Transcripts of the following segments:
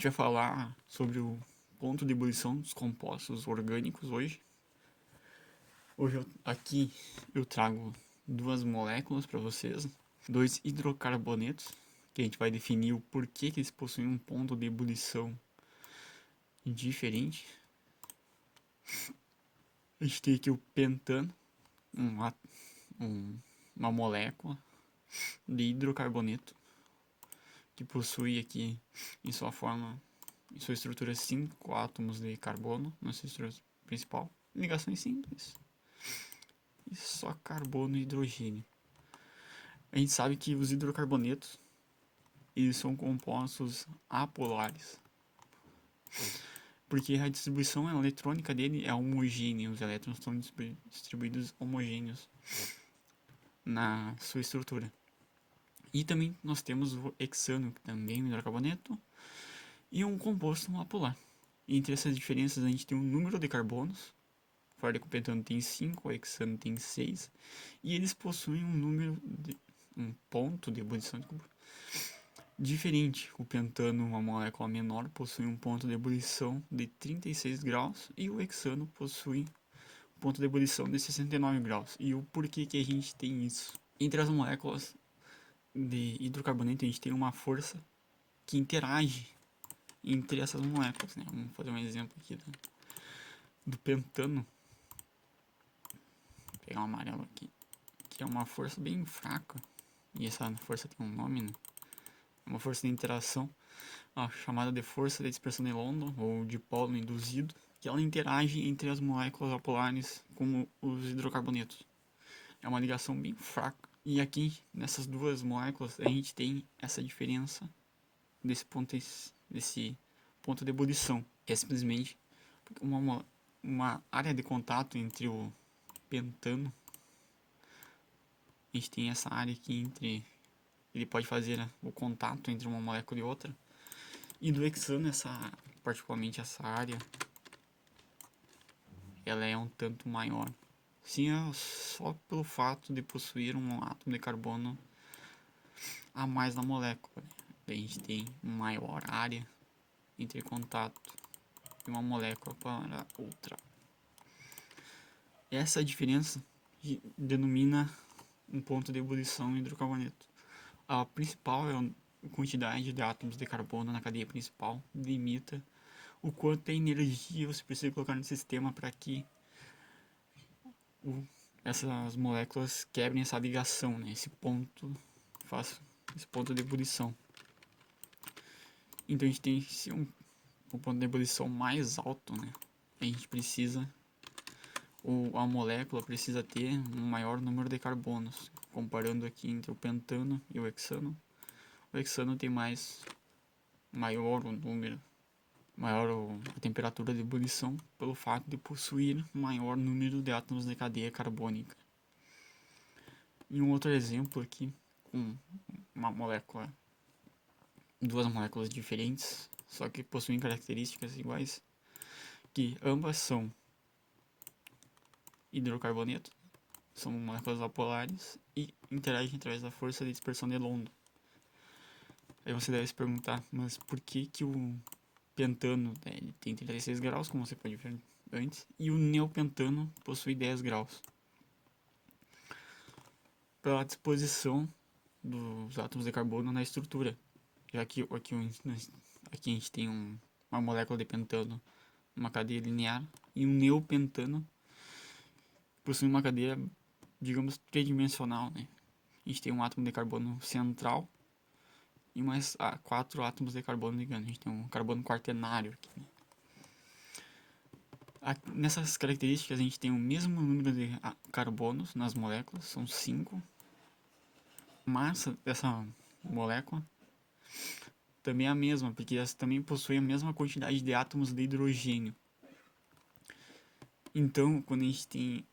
gente vai falar sobre o ponto de ebulição dos compostos orgânicos hoje. Aqui eu trago duas moléculas para vocês, dois hidrocarbonetos, que a gente vai definir o porquê que eles possuem um ponto de ebulição diferente. A gente tem aqui o pentano, uma molécula de hidrocarboneto que possui aqui em sua estrutura 5 átomos de carbono na sua estrutura principal, ligações simples e só carbono e hidrogênio. A gente sabe que os hidrocarbonetos eles são compostos apolares, porque a distribuição eletrônica dele é homogênea, os elétrons estão distribuídos homogêneos na sua estrutura. E também nós temos o hexano, que também é um hidrocarboneto, e um composto apolar. Entre essas diferenças a gente tem um número de carbonos. O fardo com o pentano tem 5, o hexano tem 6, e eles possuem um ponto de ebulição diferente. O pentano, uma molécula menor, possui um ponto de ebulição de 36 graus e o hexano possui um ponto de ebulição de 69 graus. E o porquê que a gente tem isso? Entre as moléculas de hidrocarboneto a gente tem uma força que interage entre essas moléculas, né? Vamos fazer um exemplo aqui do pentano. Vou pegar um amarelo aqui, que é uma força bem fraca, e essa força tem um nome, né? É uma força de interação, chamada de força de dispersão de London, ou dipolo induzido, que ela interage entre as moléculas apolares com os hidrocarbonetos. É uma ligação bem fraca. E aqui, nessas duas moléculas, a gente tem essa diferença desse ponto de ebulição. É simplesmente uma área de contato entre o pentano. A gente tem essa área aqui entre... Ele pode fazer o contato entre uma molécula e outra. E do hexano, particularmente essa área, ela é um tanto maior. Sim, é só pelo fato de possuir um átomo de carbono a mais na molécula. A gente tem uma maior área entre contato de uma molécula para outra. Essa diferença denomina um ponto de ebulição em hidrocarboneto. A principal é a quantidade de átomos de carbono na cadeia principal, limita o quanto de energia você precisa colocar no sistema para que essas moléculas quebrem essa ligação, né? Esse ponto de ebulição. Então a gente tem um ponto de ebulição mais alto, né? A gente precisa, a molécula precisa ter um maior número de carbonos. Comparando aqui entre o pentano e o hexano tem maior a temperatura de ebulição pelo fato de possuir maior número de átomos de cadeia carbônica. E um outro exemplo aqui, com duas moléculas diferentes, só que possuem características iguais, que ambas são hidrocarboneto, são moléculas apolares e interagem através da força de dispersão de London. Aí você deve se perguntar, mas por que o pentano tem 36 graus, como você pode ver antes, e o neopentano possui 10 graus? Pela disposição dos átomos de carbono na estrutura, já que aqui a gente tem uma molécula de pentano, uma cadeia linear, e um neopentano possui uma cadeia, digamos, tridimensional, né? A gente tem um átomo de carbono central e mais 4 átomos de carbono ligando. A gente tem um carbono quaternário aqui, né? Nessas características a gente tem o mesmo número de carbonos nas moléculas, são 5. A massa dessa molécula também é a mesma, porque elas também possuem a mesma quantidade de átomos de hidrogênio. Então, quando a gente tem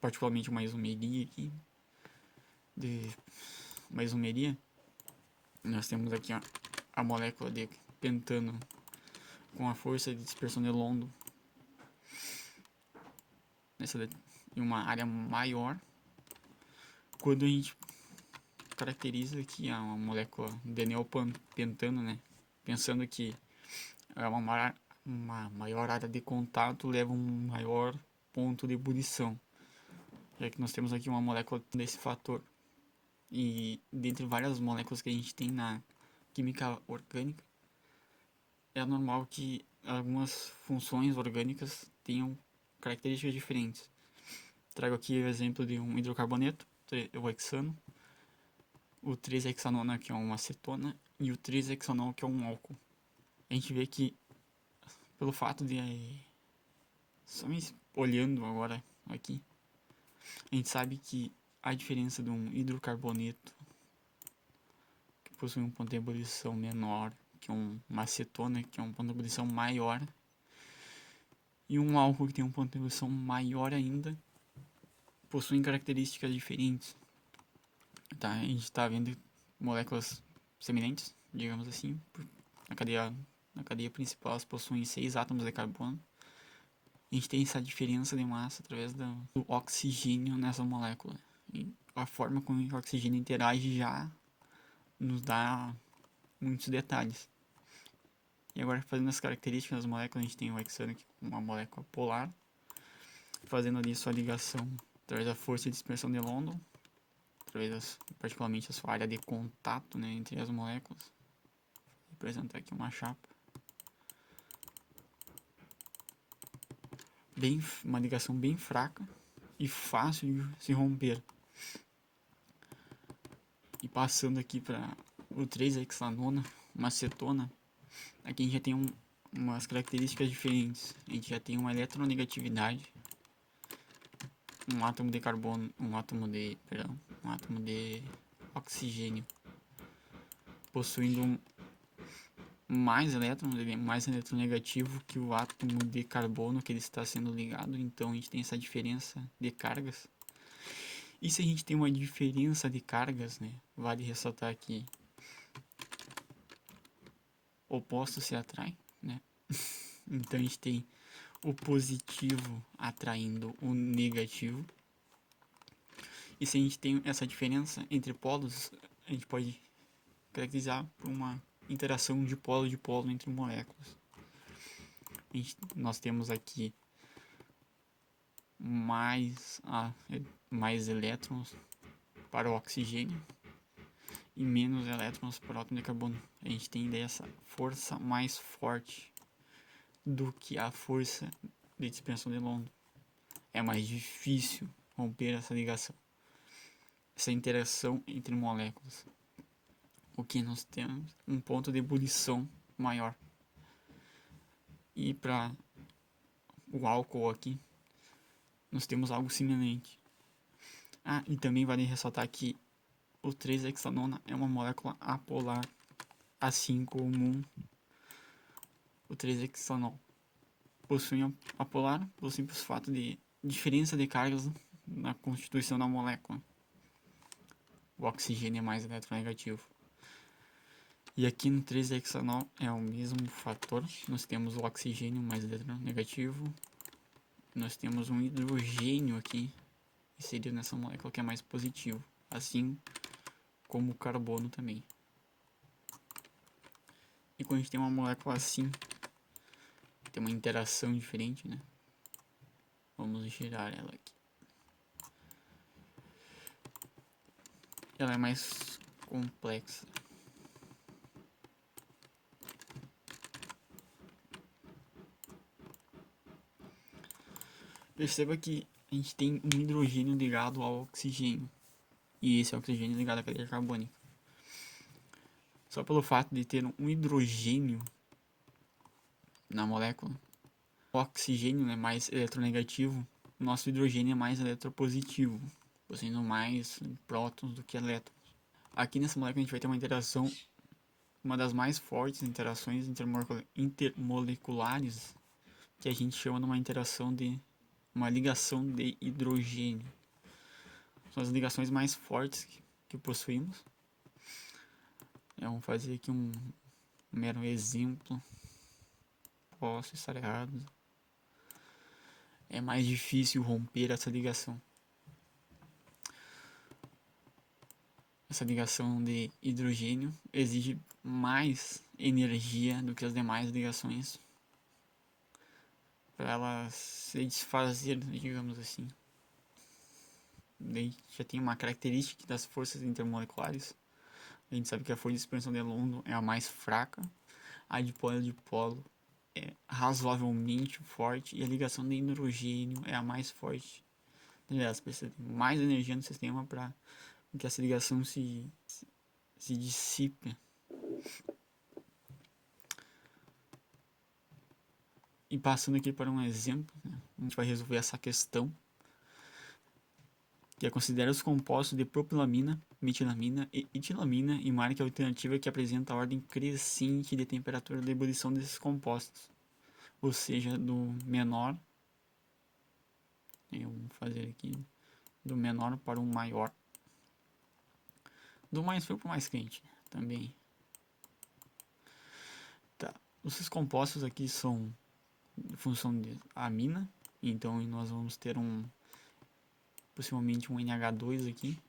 particularmente uma isomeria aqui, nós temos aqui a molécula de pentano com a força de dispersão de London em uma área maior. Quando a gente caracteriza aqui a molécula de neopentano, né, pensando que uma maior área de contato leva um maior ponto de ebulição, já que nós temos aqui uma molécula desse fator. E dentre várias moléculas que a gente tem na química orgânica, é normal que algumas funções orgânicas tenham características diferentes. Trago aqui o exemplo de um hidrocarboneto, o hexano, o 3-hexanona, que é uma acetona, e o 3-hexanol, que é um álcool. A gente vê que, pelo fato de... Só me olhando agora aqui, a gente sabe que a diferença de um hidrocarboneto, que possui um ponto de ebulição menor que uma acetona, que é um ponto de ebulição maior, e um álcool que tem um ponto de ebulição maior ainda, possuem características diferentes. Tá? A gente está vendo moléculas semelhantes, digamos assim. Na cadeia principal elas possuem 6 átomos de carbono. A gente tem essa diferença de massa através do oxigênio nessa molécula. E a forma como o oxigênio interage já nos dá muitos detalhes. E agora, fazendo as características das moléculas, a gente tem o hexano, que é uma molécula polar, fazendo ali sua ligação através da força de dispersão de London, através particularmente a sua área de contato, né, entre as moléculas. Vou apresentar aqui uma chapa. Uma ligação bem fraca e fácil de se romper. E passando aqui para o 3-hexanona, uma acetona, aqui a gente já tem umas características diferentes. A gente já tem uma eletronegatividade, um átomo de carbono, um átomo de oxigênio possuindo mais elétrons, ele é mais eletronegativo que o átomo de carbono que ele está sendo ligado, então a gente tem essa diferença de cargas. E se a gente tem uma diferença de cargas, né, vale ressaltar que opostos se atraem, né? Então a gente tem o positivo atraindo o negativo. E se a gente tem essa diferença entre polos, a gente pode caracterizar por uma interação de polo entre moléculas. Nós temos aqui mais elétrons para o oxigênio e menos elétrons para o átomo de carbono. A gente tem daí essa força mais forte do que a força de dispersão de London. É mais difícil romper essa ligação, essa interação entre moléculas. O que nós temos um ponto de ebulição maior. E para o álcool aqui, nós temos algo semelhante. E também vale ressaltar que o 3-hexanona é uma molécula apolar, assim como o 3-hexanol. Possui apolar pelo simples fato de diferença de cargas na constituição da molécula. O oxigênio é mais eletronegativo. E aqui no 3-hexanol é o mesmo fator. Nós temos o oxigênio mais eletronegativo. Nós temos um hidrogênio aqui, inserido nessa molécula, que é mais positivo. Assim como o carbono também. E quando a gente tem uma molécula assim, tem uma interação diferente, né? Vamos girar ela aqui. Ela é mais complexa. Perceba que a gente tem um hidrogênio ligado ao oxigênio. E esse oxigênio ligado à cadeia carbônica. Só pelo fato de ter um hidrogênio na molécula, o oxigênio é mais eletronegativo, o nosso hidrogênio é mais eletropositivo, possuindo mais prótons do que elétrons. Aqui nessa molécula a gente vai ter uma interação, uma das mais fortes interações intermoleculares, que a gente chama de uma ligação de hidrogênio. São as ligações mais fortes que possuímos. Vamos fazer aqui um mero exemplo. Posso estar errado. É mais difícil romper essa ligação. Essa ligação de hidrogênio exige mais energia do que as demais ligações, para ela se desfazer, digamos assim. Daí já tem uma característica das forças intermoleculares. A gente sabe que a força de suspensão de London é a mais fraca, a dipolo é razoavelmente forte e a ligação de hidrogênio é a mais forte. Elas precisam de mais energia no sistema para que essa ligação se dissipe. E passando aqui para um exemplo, né, a gente vai resolver essa questão, que é considera os compostos de propilamina, metilamina e etilamina em marca alternativa que apresenta a ordem crescente de temperatura de ebulição desses compostos, ou seja, do menor, eu vou fazer aqui, do menor para o maior, do mais frio para o mais quente, né, também. Tá. Esses compostos aqui são em função de amina, então nós vamos ter possivelmente um NH2 aqui.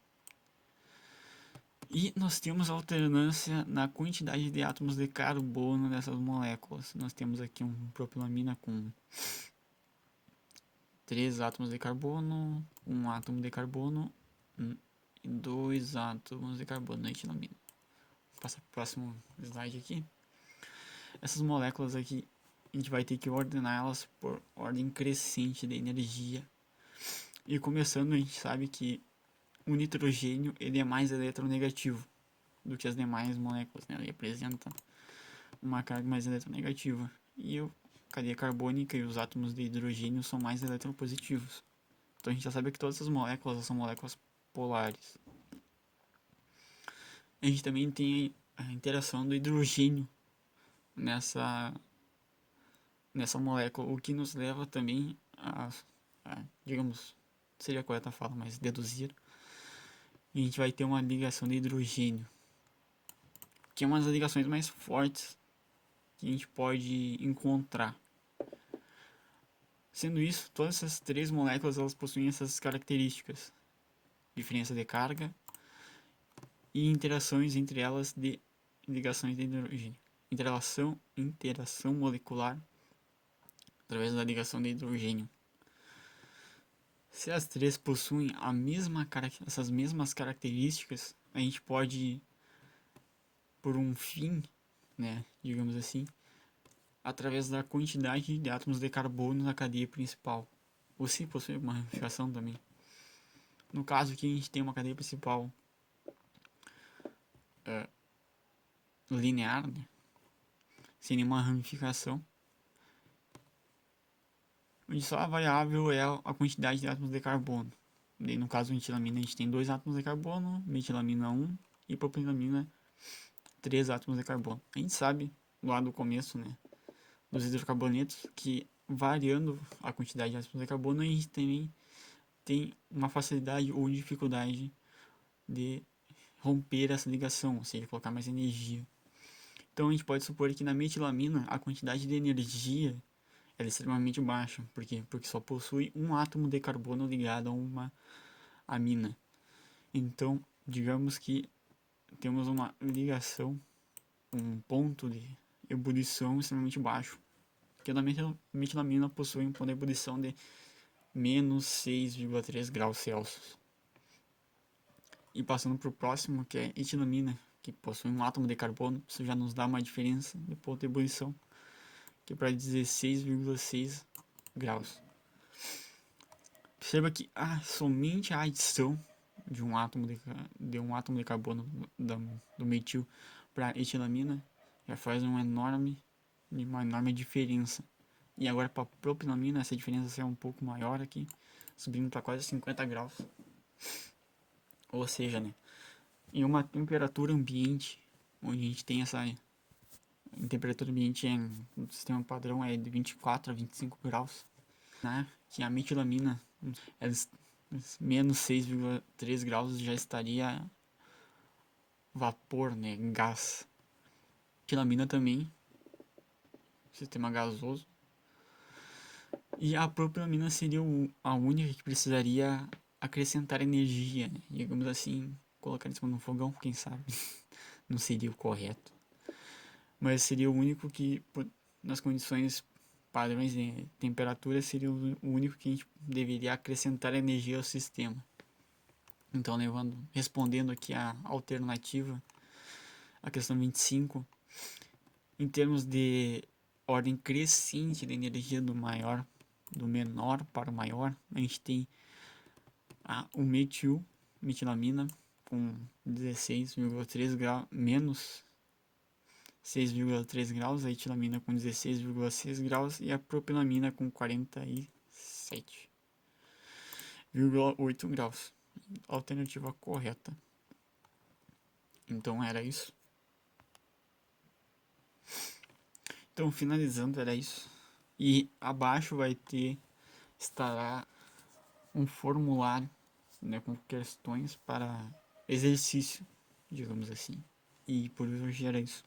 E nós temos alternância na quantidade de átomos de carbono dessas moléculas. Nós temos aqui um propilamina com 3 átomos de carbono, 1 átomo de carbono e 2 átomos de carbono na etilamina. Vou passar para o próximo slide aqui. Essas moléculas aqui, a gente vai ter que ordenar elas por ordem crescente de energia. E começando, a gente sabe que o nitrogênio ele é mais eletronegativo do que as demais moléculas, né? Ele apresenta uma carga mais eletronegativa. E a cadeia carbônica e os átomos de hidrogênio são mais eletropositivos. Então a gente já sabe que todas essas moléculas são moléculas polares. A gente também tem a interação do hidrogênio nessa molécula, o que nos leva também digamos, seria a correta fala, mas deduzir. E a gente vai ter uma ligação de hidrogênio, que é uma das ligações mais fortes que a gente pode encontrar. Sendo isso, todas essas 3 moléculas elas possuem essas características: diferença de carga e interações entre elas de ligações de hidrogênio. Interação molecular através da ligação de hidrogênio. Se as 3 possuem essas mesmas características, a gente pode, por um fim, né, digamos assim, através da quantidade de átomos de carbono na cadeia principal. Ou se possui uma ramificação também. No caso aqui a gente tem uma cadeia principal linear, né, sem nenhuma ramificação, onde só a variável é a quantidade de átomos de carbono. E no caso metilamina a gente tem 2 átomos de carbono, metilamina 1 e propilamina 3 átomos de carbono. A gente sabe lá do começo, né, dos hidrocarbonetos, que variando a quantidade de átomos de carbono a gente também tem uma facilidade ou dificuldade de romper essa ligação, ou seja, colocar mais energia. Então a gente pode supor que na metilamina a quantidade de energia é extremamente baixa. Por quê? Porque só possui um átomo de carbono ligado a uma amina. Então, digamos que temos uma ligação, um ponto de ebulição extremamente baixo. Que a metilamina possui um ponto de ebulição de menos 6,3 graus Celsius. E passando para o próximo, que é etilamina, que possui um átomo de carbono, isso já nos dá uma diferença de ponto de ebulição, que é para 16,6 graus. Perceba que somente a adição de um átomo de carbono do metil para etilamina já faz uma enorme diferença. E agora para propilamina essa diferença é um pouco maior aqui, subindo para quase 50 graus. Ou seja, né, em uma temperatura ambiente, onde a gente tem essa temperatura ambiente no sistema padrão é de 24 a 25 graus, né, que a metilamina menos 6,3 graus já estaria vapor, né, gás. Metilamina também, sistema gasoso. E a propilamina seria a única que precisaria acrescentar energia, né? Digamos assim, colocar em cima de um fogão, quem sabe não seria o correto. mas seria o único que, nas condições padrões de temperatura, seria o único que a gente deveria acrescentar energia ao sistema. Então, respondendo aqui a alternativa, a questão 25, em termos de ordem crescente da energia do menor para o maior, a gente tem o metilamina com 16,3 graus, menos 6,3 graus, a etilamina com 16,6 graus e a propilamina com 47,8 graus. Alternativa correta. Então era isso. Então, finalizando, era isso. E abaixo estará um formulário, né, com questões para exercício, digamos assim. E por hoje era isso.